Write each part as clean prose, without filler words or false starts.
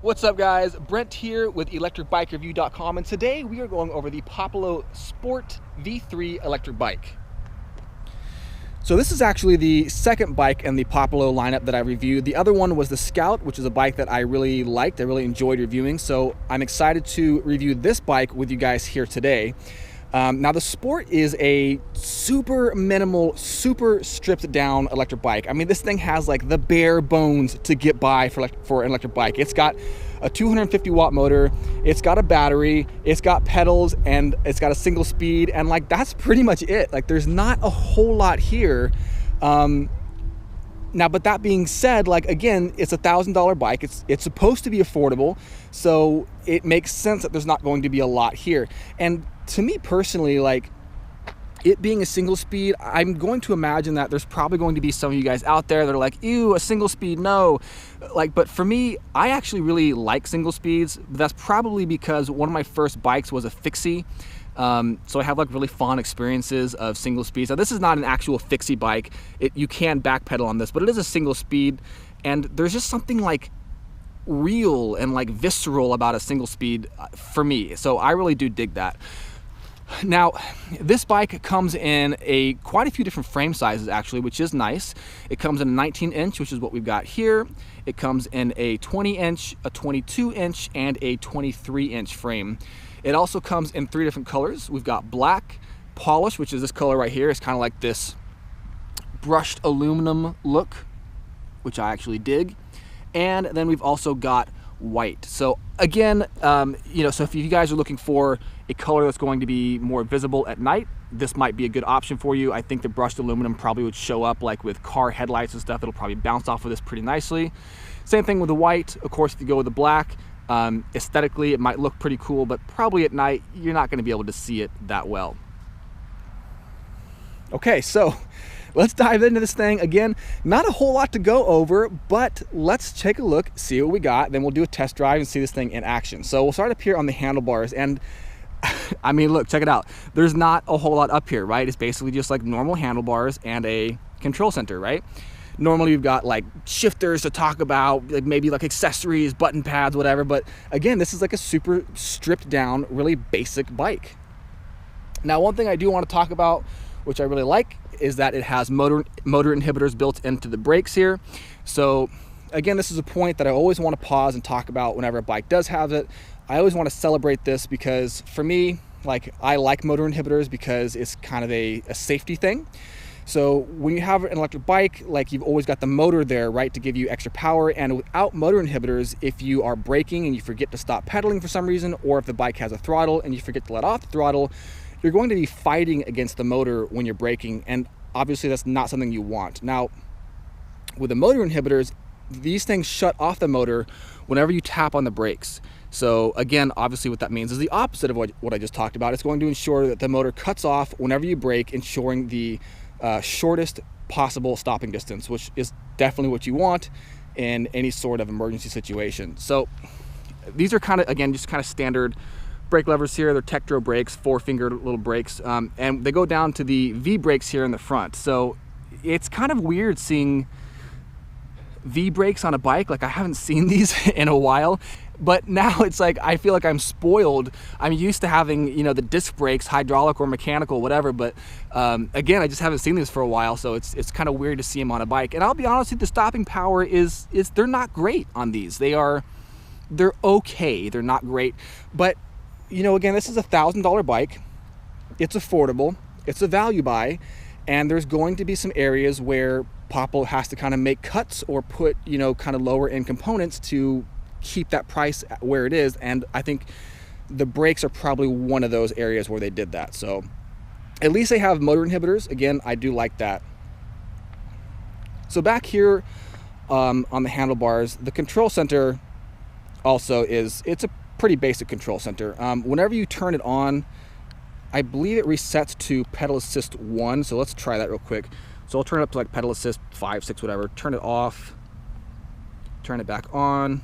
What's up guys, Brent here with ElectricBikeReview.com, and today we are going over the Populo Sport V3 electric bike. So this is actually the second bike in the Populo lineup that I reviewed. The other one was the Scout, which is a bike that I really liked, I really enjoyed reviewing, so I'm excited to review this bike with you guys here today. Now the Sport is a super minimal, super stripped down electric bike. I mean, this thing has like the bare bones to get by for an electric bike. It's got a 250 watt motor, it's got a battery, it's got pedals, and it's got a single speed, and like that's pretty much it. Like there's not a whole lot here. Now, but that being said, like again, it's a $1,000 bike. It's supposed to be affordable, so it makes sense that there's not going to be a lot here. And to me personally, like it being a single speed, I'm going to imagine that there's probably going to be some of you guys out there that are like, ew, a single speed, no. Like, but for me, I actually really like single speeds. That's probably because one of my first bikes was a fixie. So I have like really fond experiences of single speeds. Now this is not an actual fixie bike. You can backpedal on this, but it is a single speed, and there's just something like real and like visceral about a single speed for me. So I really do dig that. Now, this bike comes in quite a few different frame sizes actually, which is nice. It comes in a 19 inch, which is what we've got here. It comes in a 20 inch, a 22 inch, and a 23 inch frame. It also comes in 3 different colors. We've got black, polish, which is this color right here. It's kind of like this brushed aluminum look, which I actually dig. And then we've also got white. So again, so if you guys are looking for a color that's going to be more visible at night, this might be a good option for you. I think the brushed aluminum probably would show up like with car headlights and stuff. It'll probably bounce off of this pretty nicely. Same thing with the white. Of course, if you go with the black, aesthetically it might look pretty cool, but probably at night you're not going to be able to see it that well. Okay, so let's dive into this thing. Again, not a whole lot to go over, but let's take a look, see what we got, then we'll do a test drive and see this thing in action. So we'll start up here on the handlebars, and I mean, look, check it out. There's not a whole lot up here, right? It's basically just like normal handlebars and a control center, right? Normally you've got like shifters to talk about, like maybe like accessories, button pads, whatever, but again, this is like a super stripped down, really basic bike. Now, one thing I do want to talk about, which I really like, is that it has motor inhibitors built into the brakes here. So again, this is a point that I always want to pause and talk about whenever a bike does have it. I always want to celebrate this because for me, like I like motor inhibitors because it's kind of a safety thing. So when you have an electric bike, like you've always got the motor there, right, to give you extra power. And without motor inhibitors, if you are braking and you forget to stop pedaling for some reason, or if the bike has a throttle and you forget to let off the throttle, you're going to be fighting against the motor when you're braking, and obviously that's not something you want. Now, with the motor inhibitors, these things shut off the motor whenever you tap on the brakes. So again, obviously what that means is the opposite of what I just talked about. It's going to ensure that the motor cuts off whenever you brake, ensuring the shortest possible stopping distance, which is definitely what you want in any sort of emergency situation. So these are kind of, again, just kind of standard brake levers here. They're Tektro brakes, 4-finger little brakes, and they go down to the V brakes here in the front. So it's kind of weird seeing V brakes on a bike. Like I haven't seen these in a while, but now it's like I feel like I'm spoiled. I'm used to having, the disc brakes, hydraulic or mechanical, whatever, but again, I just haven't seen these for a while, so it's kind of weird to see them on a bike. And I'll be honest with you, the stopping power is they're not great on these. They're okay, they're not great, but again, this is a $1,000 bike. It's affordable, it's a value buy, and there's going to be some areas where Populo has to kind of make cuts or put, kind of lower end components to keep that price where it is. And I think the brakes are probably one of those areas where they did that. So at least they have motor inhibitors. Again, I do like that. So back here on the handlebars, the control center also it's a pretty basic control center. Whenever you turn it on, I believe it resets to pedal assist 1. So let's try that real quick. So I'll turn it up to like pedal assist 5, 6, whatever. Turn it off, turn it back on.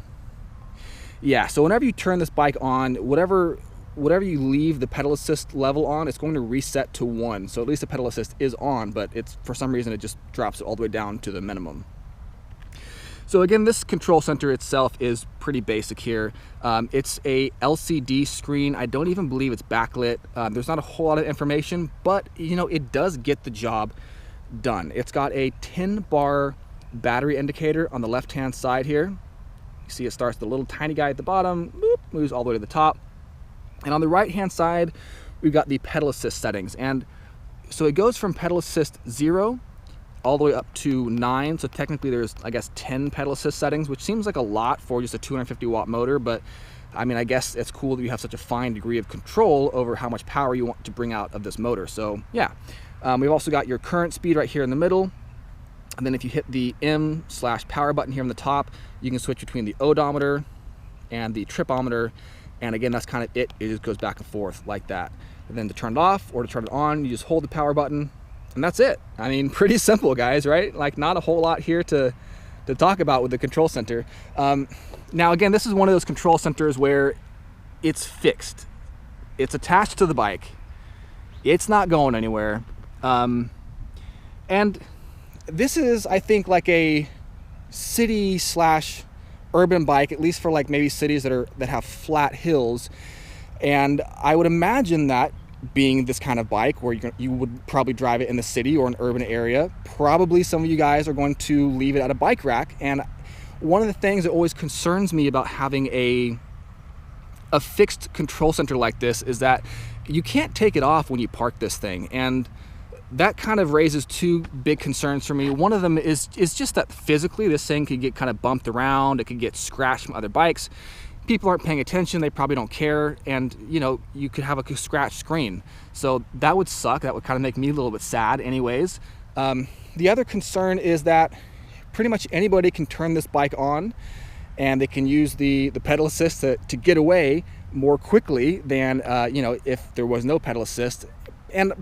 Yeah, so whenever you turn this bike on, whatever you leave the pedal assist level on, it's going to reset to 1. So at least the pedal assist is on, but it's for some reason it just drops it all the way down to the minimum. So again, this control center itself is pretty basic here. It's a LCD screen. I don't even believe it's backlit. There's not a whole lot of information, but you know, it does get the job done. It's got a 10-bar battery indicator on the left-hand side here. You see it starts with a little tiny guy at the bottom, boop, moves all the way to the top. And on the right-hand side, we've got the pedal assist settings. And so it goes from pedal assist 0 all the way up to 9. So technically there's, I guess, 10 pedal assist settings, which seems like a lot for just a 250 watt motor. But I mean, I guess it's cool that you have such a fine degree of control over how much power you want to bring out of this motor. So yeah, we've also got your current speed right here in the middle. And then if you hit the M/power button here on the top, you can switch between the odometer and the tripometer. And again, that's kind of it. It just goes back and forth like that. And then to turn it off or to turn it on, you just hold the power button, and that's it. I mean, pretty simple, guys, right? Like, not a whole lot here to talk about with the control center. Now, again, this is one of those control centers where it's fixed. It's attached to the bike. It's not going anywhere. And this is, I think, like a city/urban bike, at least for like maybe cities that have flat hills. And I would imagine that being this kind of bike where you would probably drive it in the city or an urban area, probably some of you guys are going to leave it at a bike rack. And one of the things that always concerns me about having a fixed control center like this is that you can't take it off when you park this thing. And that kind of raises two big concerns for me. One of them is just that physically this thing could get kind of bumped around. It could get scratched from other bikes. People aren't paying attention, they probably don't care, and you know, you could have a scratched screen. So that would suck. That would kind of make me a little bit sad anyways. The other concern is that pretty much anybody can turn this bike on, and they can use the pedal assist to get away more quickly than you know, if there was no pedal assist.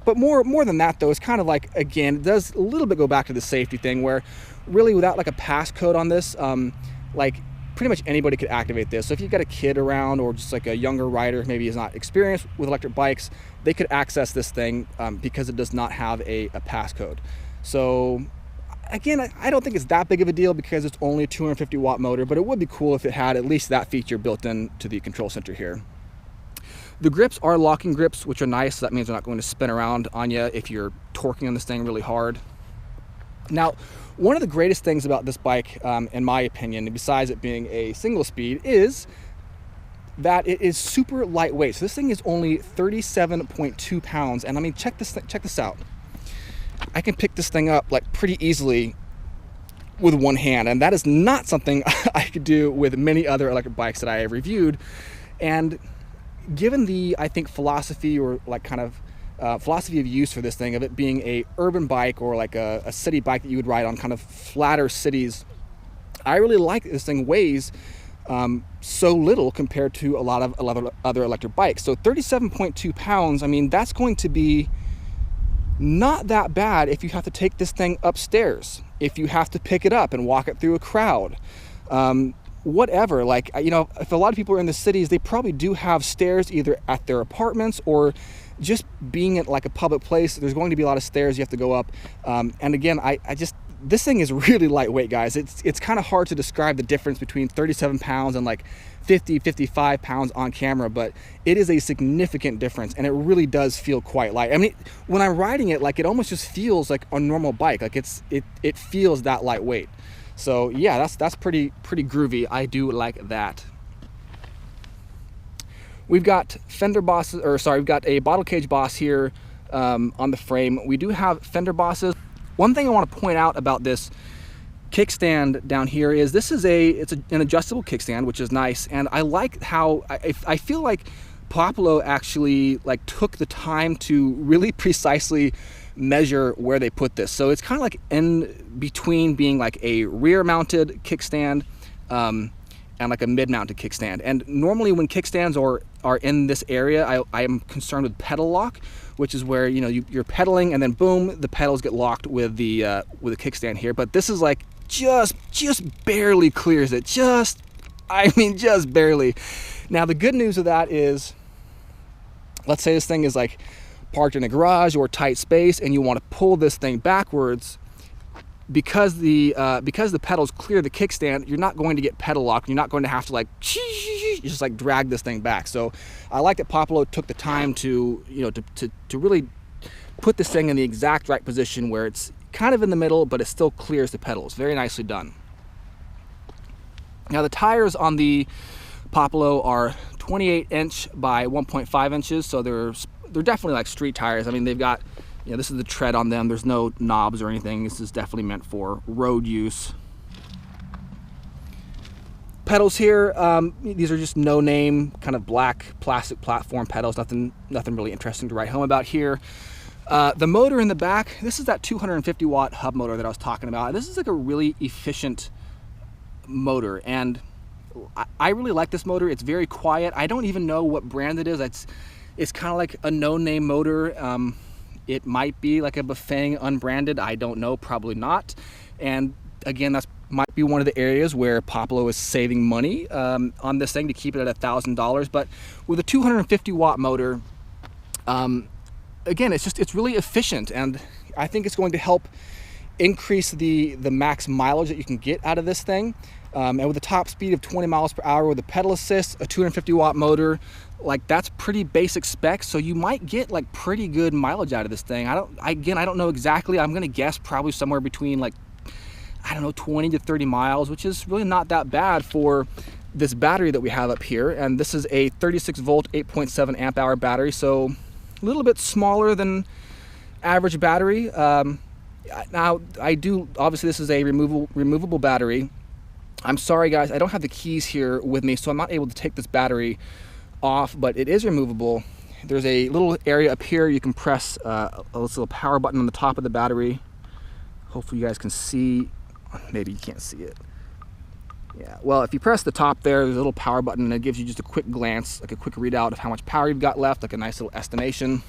But more than that though, it's kind of like, again, it does a little bit go back to the safety thing where really without like a passcode on this, like pretty much anybody could activate this. So if you've got a kid around or just like a younger rider, maybe is not experienced with electric bikes, they could access this thing because it does not have a passcode. So again, I don't think it's that big of a deal because it's only a 250 watt motor, but it would be cool if it had at least that feature built into the control center here. The grips are locking grips, which are nice. So that means they're not going to spin around on you if you're torquing on this thing really hard. Now, one of the greatest things about this bike, in my opinion, besides it being a single speed, is that it is super lightweight. So this thing is only 37.2 pounds. And I mean, check this out. I can pick this thing up like pretty easily with one hand. And that is not something I could do with many other electric bikes that I have reviewed. And given the, I think, philosophy or like kind of philosophy of use for this thing, of it being a urban bike or like a city bike that you would ride on kind of flatter cities, I really like this thing weighs so little compared to a lot of other electric bikes. So 37.2 pounds, I mean, that's going to be not that bad if you have to take this thing upstairs, if you have to pick it up and walk it through a crowd, whatever. Like, you know, if a lot of people are in the cities, they probably do have stairs either at their apartments or just being at like a public place. There's going to be a lot of stairs you have to go up. And again, I just, this thing is really lightweight, guys. It's kind of hard to describe the difference between 37 pounds and like 50, 55 pounds on camera, but it is a significant difference and it really does feel quite light. I mean, when I'm riding it, like it almost just feels like a normal bike. Like it feels that lightweight. So yeah, that's pretty groovy. I do like that. We've got fender bosses, or sorry, we've got a bottle cage boss here on the frame. We do have fender bosses. One thing I want to point out about this kickstand down here is this is an adjustable kickstand, which is nice. And I like how I feel like Populo actually like took the time to really precisely measure where they put this. So it's kind of like in between being like a rear mounted kickstand and like a mid-mounted kickstand. And normally when kickstands are in this area, I am concerned with pedal lock, which is where, you know, you're pedaling and then boom, the pedals get locked with the kickstand here. But this is like just barely clears it. Just barely. Now the good news of that is, let's say this thing is like parked in a garage or tight space and you want to pull this thing backwards, because the pedals clear the kickstand, you're not going to get pedal lock. You're not going to have to like just like drag this thing back. So I like that Populo took the time to, you know, to really put this thing in the exact right position where it's kind of in the middle, but it still clears the pedals. Very nicely done. Now the tires on the Populo are 28-inch by 1.5 inches, so they're definitely like street tires. I mean, they've got, you know, this is the tread on them. There's no knobs or anything. This is definitely meant for road use. Pedals here, these are just no-name kind of black plastic platform pedals. Nothing really interesting to write home about here. The motor in the back, this is that 250 watt hub motor that I was talking about. This is like a really efficient motor, and I really like this motor. It's very quiet. I don't even know what brand it is. It's kind of like a no-name motor. It might be like a Bafang unbranded. I don't know, probably not. And again, that's might be one of the areas where Populo is saving money on this thing to keep it at $1,000. But with a 250 watt motor, again, it's really efficient, and I think it's going to help increase the max mileage that you can get out of this thing. And with a top speed of 20 miles per hour with a pedal assist, a 250 watt motor, like that's pretty basic specs. So you might get like pretty good mileage out of this thing. I don't know exactly. I'm gonna guess probably somewhere between like, I don't know, 20 to 30 miles, which is really not that bad for this battery that we have up here. And this is a 36 volt, 8.7 amp hour battery. So a little bit smaller than average battery. Now obviously this is a removable battery. I'm sorry guys, I don't have the keys here with me, so I'm not able to take this battery off, but it is removable. There's a little area up here you can press a little power button on the top of the battery. Hopefully you guys can see. Maybe you can't see it. Yeah, well, if you press the top there's a little power button, and it gives you just a quick glance, like a quick readout of how much power you've got left, like a nice little estimation.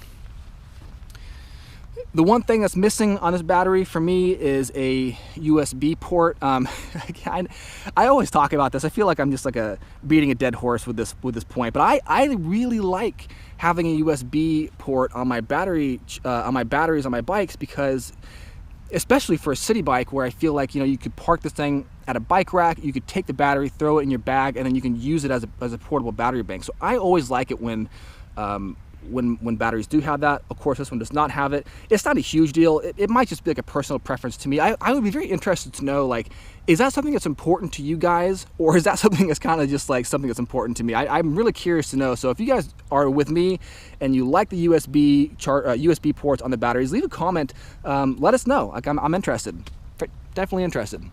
The one thing that's missing on this battery for me is a USB port. I always talk about this. I feel like I'm just like beating a dead horse with this point, but I really like having a USB port on my batteries on my bikes, because especially for a city bike where I feel like, you know, you could park this thing at a bike rack, you could take the battery, throw it in your bag, and then you can use it as a portable battery bank. So I always like it when batteries do have that. Of course, this one does not have it. It's not a huge deal. It might just be like a personal preference to me. I would be very interested to know, like, is that something that's important to you guys, or is that something that's kind of just like something that's important to me? I'm really curious to know. So if you guys are with me and you like the USB ports on the batteries, leave a comment. Let us know. Like, I'm interested. Definitely interested.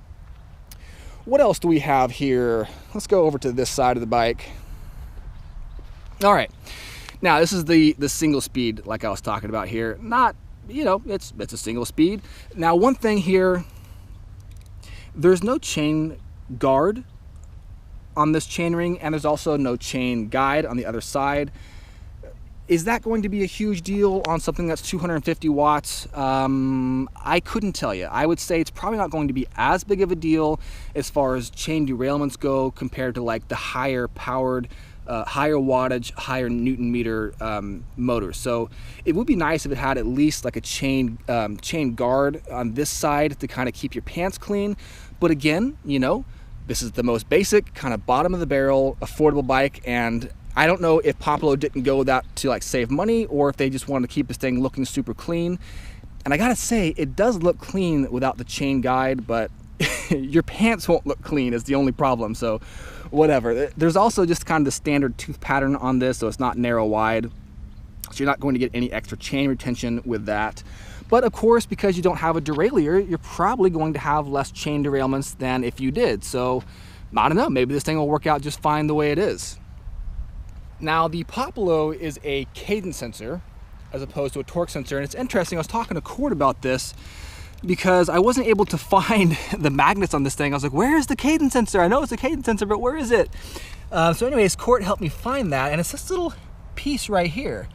What else do we have here? Let's go over to this side of the bike. All right. Now, this is the single speed, like I was talking about here. Not, you know, it's a single speed. Now, one thing here, there's no chain guard on this chainring, and there's also no chain guide on the other side. Is that going to be a huge deal on something that's 250 watts? I couldn't tell you. I would say it's probably not going to be as big of a deal as far as chain derailments go compared to like the higher powered, higher wattage, higher Newton meter motors. So it would be nice if it had at least like a chain guard on this side to kind of keep your pants clean. But again, you know, this is the most basic kind of bottom of the barrel affordable bike, and I don't know if Populo didn't go with that to like save money, or if they just wanted to keep this thing looking super clean. And I gotta say, it does look clean without the chain guide, but your pants won't look clean is the only problem. So whatever. There's also just kind of the standard tooth pattern on this, so it's not narrow wide, so you're not going to get any extra chain retention with that. But of course, because you don't have a derailleur, you're probably going to have less chain derailments than if you did. So I don't know, maybe this thing will work out just fine the way it is. Now, the Populo is a cadence sensor as opposed to a torque sensor, and it's interesting. I was talking to Cord about this because I wasn't able to find the magnets on this thing. I was like, where is the cadence sensor? I know it's a cadence sensor, but where is it? So anyways, Cord helped me find that, and it's this little piece right here.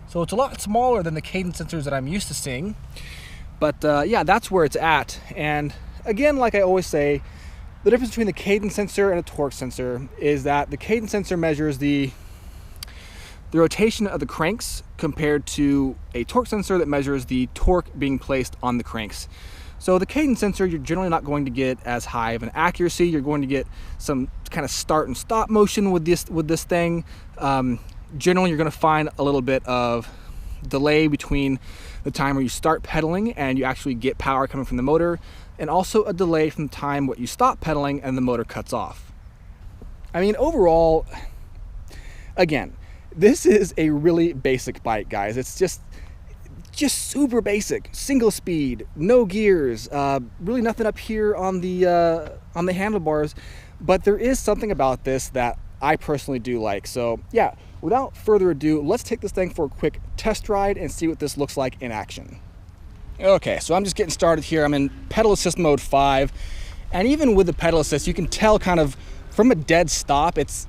So it's a lot smaller than the cadence sensors that I'm used to seeing. But yeah, that's where it's at. And again, like I always say, the difference between the cadence sensor and a torque sensor is that the cadence sensor measures the rotation of the cranks compared to a torque sensor that measures the torque being placed on the cranks. So the cadence sensor, you're generally not going to get as high of an accuracy. You're going to get some kind of start and stop motion with this thing. Generally, you're going to find a little bit of delay between the time where you start pedaling and you actually get power coming from the motor, and also a delay from the time where you stop pedaling and the motor cuts off. I mean, overall, again, this is a really basic bike, guys. It's just super basic, single speed, no gears, really nothing up here on the handlebars, but there is something about this that I personally do like. So yeah, without further ado, let's take this thing for a quick test ride and see what this looks like in action. Okay, so I'm just getting started here. I'm in pedal assist mode 5, and even with the pedal assist, you can tell kind of from a dead stop, it's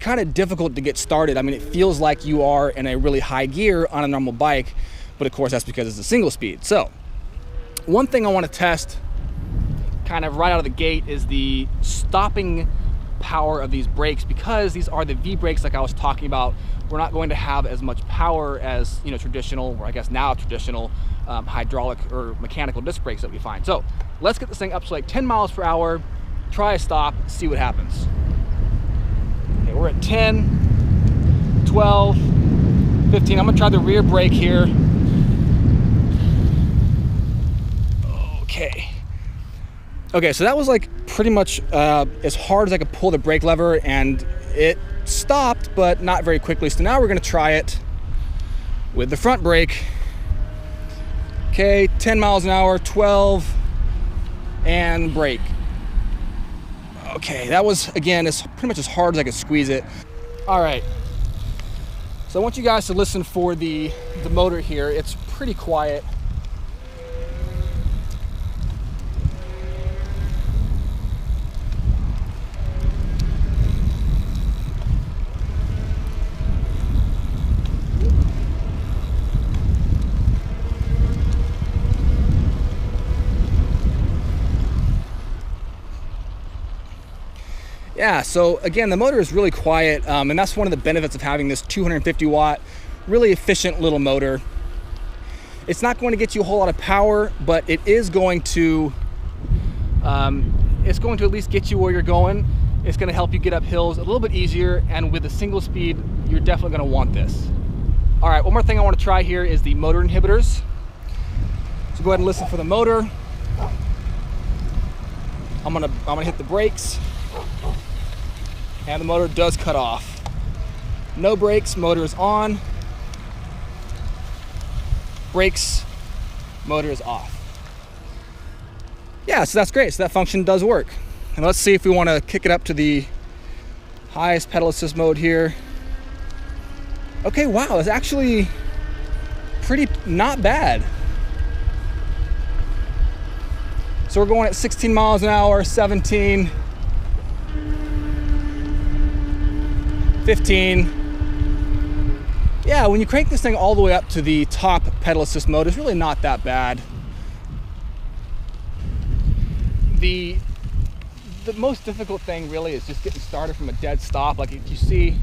kind of difficult to get started. I mean, it feels like you are in a really high gear on a normal bike, but of course that's because it's a single speed. So one thing I want to test kind of right out of the gate is the stopping power of these brakes, because these are the V brakes like I was talking about. We're not going to have as much power as, you know, traditional, or I guess now traditional hydraulic or mechanical disc brakes that we find. So let's get this thing up to like 10 miles per hour, try a stop, see what happens. Okay, we're at 10, 12, 15. I'm gonna try the rear brake here. Okay, so that was like pretty much as hard as I could pull the brake lever, and it stopped, but not very quickly. So now we're gonna try it with the front brake. Okay, 10 miles an hour, 12, and brake. Okay, that was, again, it's pretty much as hard as I could squeeze it. All right, so I want you guys to listen for the motor here. It's pretty quiet. Yeah, so again, the motor is really quiet, and that's one of the benefits of having this 250 watt, really efficient little motor. It's not going to get you a whole lot of power, but it is going to, at least get you where you're going. It's going to help you get up hills a little bit easier, and with a single speed, you're definitely going to want this. All right, one more thing I want to try here is the motor inhibitors. So go ahead and listen for the motor. I'm gonna hit the brakes, and the motor does cut off. No brakes, motor is on. Brakes, motor is off. Yeah, so that's great. So that function does work. And let's see if we want to kick it up to the highest pedal assist mode here. Okay, wow, it's actually pretty not bad. So we're going at 16 miles an hour, 17, 15. Yeah, when you crank this thing all the way up to the top pedal assist mode, it's really not that bad. The most difficult thing really is just getting started from a dead stop. Like if you see,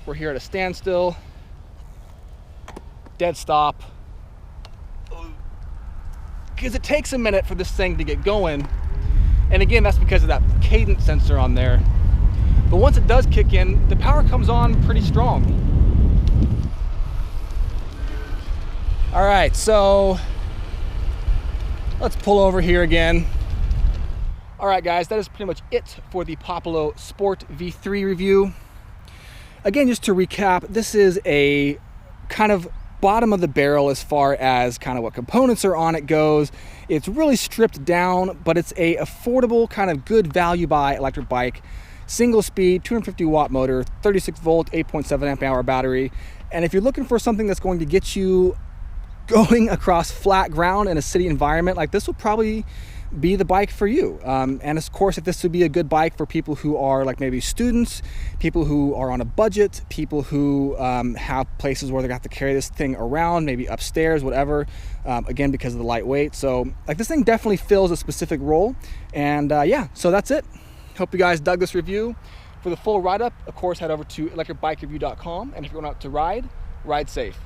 we're here at a standstill, dead stop, because it takes a minute for this thing to get going. And again, that's because of that cadence sensor on there. But once it does kick in, the power comes on pretty strong. All right, so let's pull over here again. All right, guys, that is pretty much it for the Populo Sport V3 review. Again, just to recap, this is a kind of bottom of the barrel as far as kind of what components are on it goes. It's really stripped down, but it's a affordable kind of good value buy electric bike. Single speed, 250 watt motor, 36 volt, 8.7 amp hour battery. And if you're looking for something that's going to get you going across flat ground in a city environment, like this will probably be the bike for you. And of course, if this would be a good bike for people who are like maybe students, people who are on a budget, people who have places where they're gonna have to carry this thing around, maybe upstairs, whatever, again, because of the lightweight. So like this thing definitely fills a specific role. And yeah, so that's it. Hope you guys dug this review. For the full write-up, of course, head over to ElectricBikeReview.com. And if you're going out to ride, ride safe.